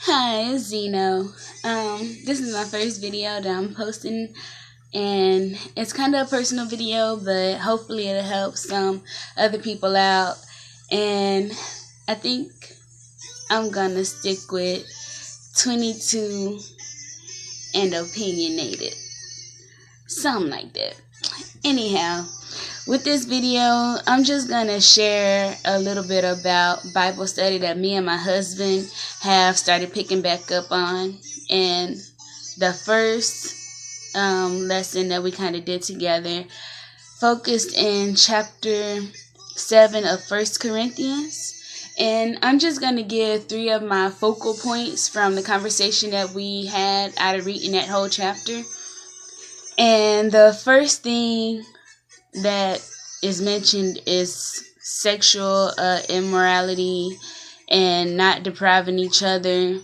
Hi, it's Zeno. This is my first video that I'm posting, and it's kind of a personal video, but hopefully it'll help some other people out. And I think I'm gonna stick with 22 and opinionated, something like that. Anyhow, with this video, I'm just gonna share a little bit about Bible study that me and my husband have started picking back up on. And the first lesson that we kind of did together focused in chapter 7 of 1 Corinthians. And I'm just going to give 3 of my focal points from the conversation that we had out of reading that whole chapter. And the first thing that is mentioned is sexual immorality and not depriving each other,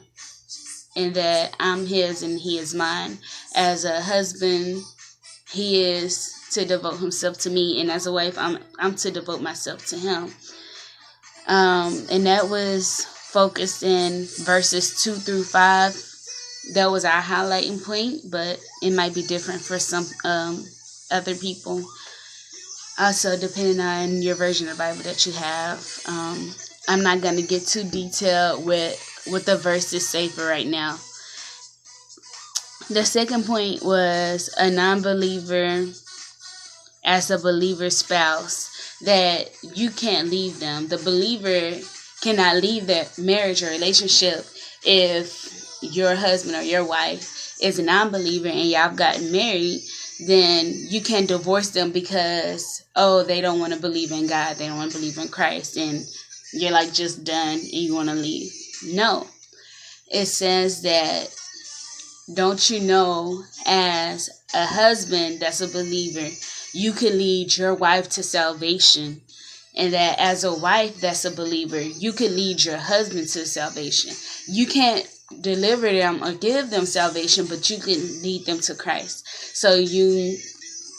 and that I'm his and he is mine. As a husband, he is to devote himself to me, and as a wife, I'm to devote myself to him. And that was focused in verses 2 through 5. That was our highlighting point, but it might be different for some other people. Also, depending on your version of the Bible that you have. I'm not going to get too detailed with what the verses say for right now. The second point was a non-believer as a believer's spouse, that you can't leave them. The believer cannot leave that marriage or relationship if your husband or your wife is a non-believer and y'all gotten married. Then you can't divorce them because, they don't want to believe in God, they don't want to believe in Christ, and you're like just done and you want to leave. No. It says that, don't you know, as a husband that's a believer, you can lead your wife to salvation. And that as a wife that's a believer, you can lead your husband to salvation. You can't deliver them or give them salvation, but you can lead them to Christ. So you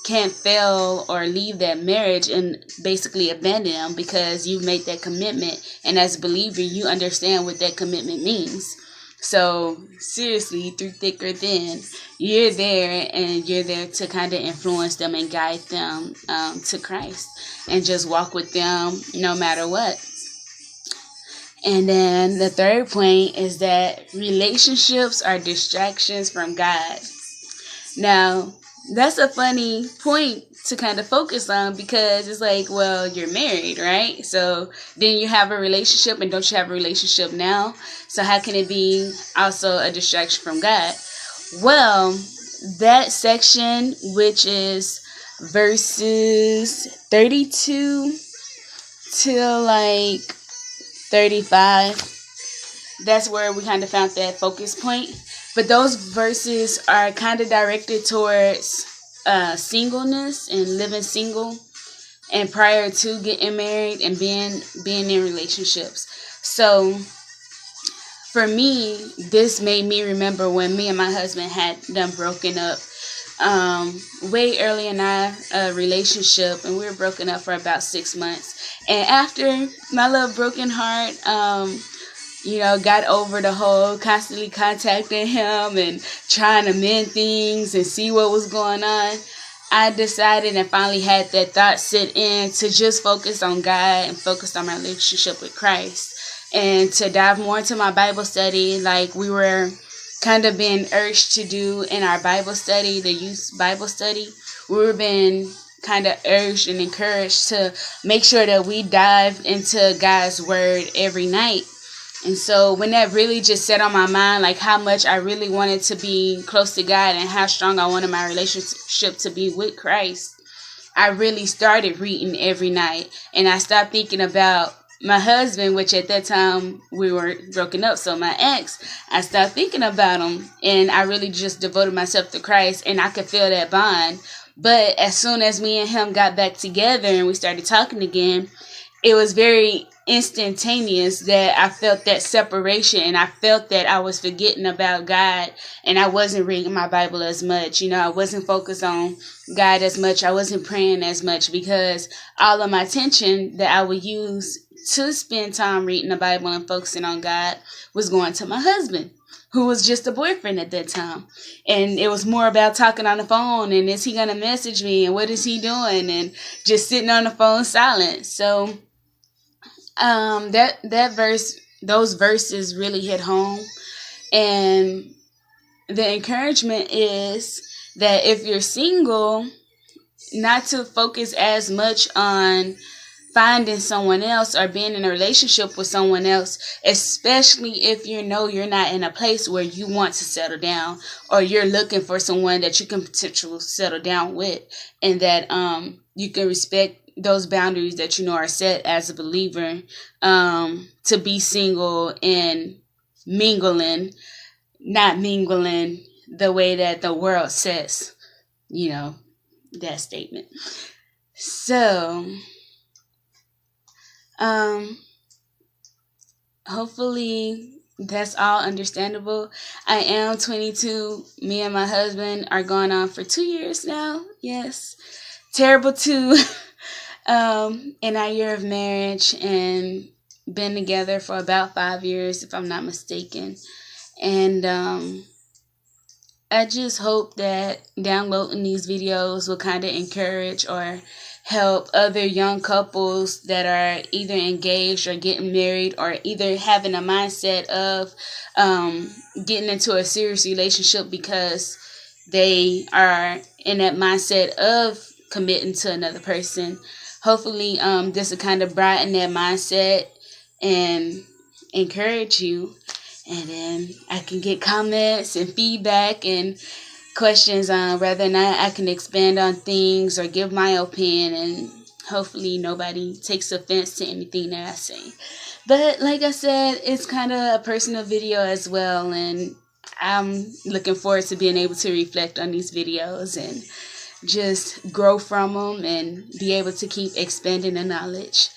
can't fail or leave that marriage and basically abandon them because you've made that commitment. And as a believer, you understand what that commitment means. So seriously, through thick or thin, you're there, and you're there to kind of influence them and guide them to Christ, and just walk with them no matter what. And then the third point is that relationships are distractions from God. Now, that's a funny point to kind of focus on, because it's like, well, you're married, right? So then you have a relationship, and don't you have a relationship now? So how can it be also a distraction from God? Well, that section, which is verses 32 till like 35, that's where we kind of found that focus point. But those verses are kind of directed towards singleness and living single, and prior to getting married and being in relationships. So for me, this made me remember when me and my husband had done broken up way early in our relationship, and we were broken up for about 6 months. And after my little broken heart, got over the whole constantly contacting him and trying to mend things and see what was going on, I decided and finally had that thought sit in to just focus on God and focus on my relationship with Christ, and to dive more into my Bible study like we were kind of being urged to do in our Bible study, the youth Bible study. We were being kind of urged and encouraged to make sure that we dive into God's word every night. And so when that really just set on my mind, like how much I really wanted to be close to God and how strong I wanted my relationship to be with Christ, I really started reading every night. And I stopped thinking about my husband, which at that time we were broken up. So my ex, I stopped thinking about him, and I really just devoted myself to Christ, and I could feel that bond. But as soon as me and him got back together and we started talking again, it was very instantaneous that I felt that separation, and I felt that I was forgetting about God, and I wasn't reading my Bible as much. I wasn't focused on God as much. I wasn't praying as much, because all of my attention that I would use to spend time reading the Bible and focusing on God was going to my husband, who was just a boyfriend at that time. And it was more about talking on the phone, and is he going to message me, and what is he doing, and just sitting on the phone silent. So those verses really hit home. And the encouragement is that if you're single, not to focus as much on finding someone else or being in a relationship with someone else, especially if you know you're not in a place where you want to settle down, or you're looking for someone that you can potentially settle down with, and that you can respect those boundaries that you know are set as a believer, to be single and mingling, not mingling the way that the world says, that statement. So hopefully that's all understandable. I am 22. Me and my husband are going on for 2 years now. Yes. Terrible too. In our year of marriage, and been together for about 5 years, if I'm not mistaken. And I just hope that downloading these videos will kind of encourage or help other young couples that are either engaged or getting married, or either having a mindset of getting into a serious relationship because they are in that mindset of committing to another person. Hopefully this will kind of brighten that mindset and encourage you. And then I can get comments and feedback and questions on whether or not I can expand on things or give my opinion, and hopefully nobody takes offense to anything that I say. But like I said, it's kind of a personal video as well, and I'm looking forward to being able to reflect on these videos and just grow from them and be able to keep expanding the knowledge,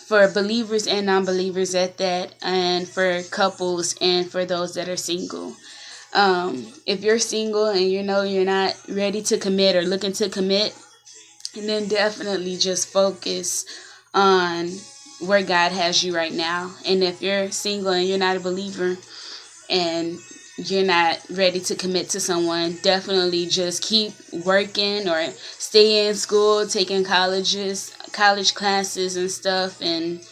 for believers and non-believers at that, and for couples and for those that are single. If you're single and you know you're not ready to commit or looking to commit, then definitely just focus on where God has you right now. And if you're single and you're not a believer and you're not ready to commit to someone, definitely just keep working or stay in school, taking college classes and stuff, and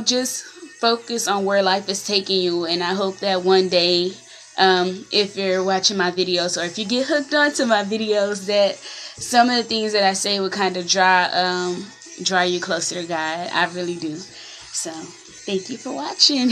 just focus on where life is taking you. And I hope that one day, if you're watching my videos, or if you get hooked onto my videos, that some of the things that I say would kind of draw you closer to God. I really do. So thank you for watching.